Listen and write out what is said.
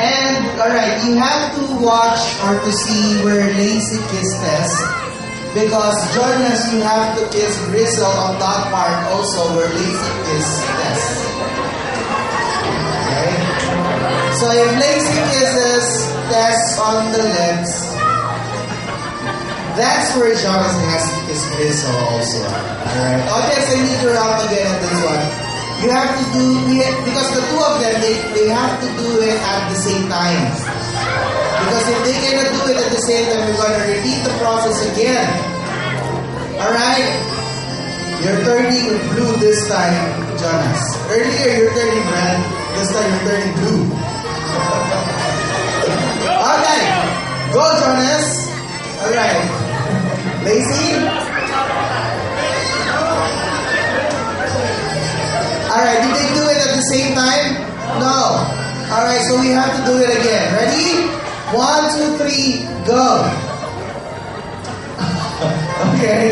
And, alright, you have to watch or to see where Lacey kissed Tess. Because, Jonas, you have to kiss Rizzo on that part also where Lacey kissed Tess. Okay? So, if Lacey kisses Tess on the lips, that's where Jonas has to kiss Rizzo also. Alright? Okay, so I need to wrap again on this one. You have to do, because the two of them, they have to do it at the same time. Because if they cannot do it at the same time, we're going to repeat the process again. Alright? You're turning blue this time, Jonas. Earlier, you're turning red. This time, you're turning blue. Okay. Go, Jonas. Alright. Lacey? Alright, did they do it at the same time? No. Alright, so we have to do it again. Ready? 1, 2, 3, go. Okay.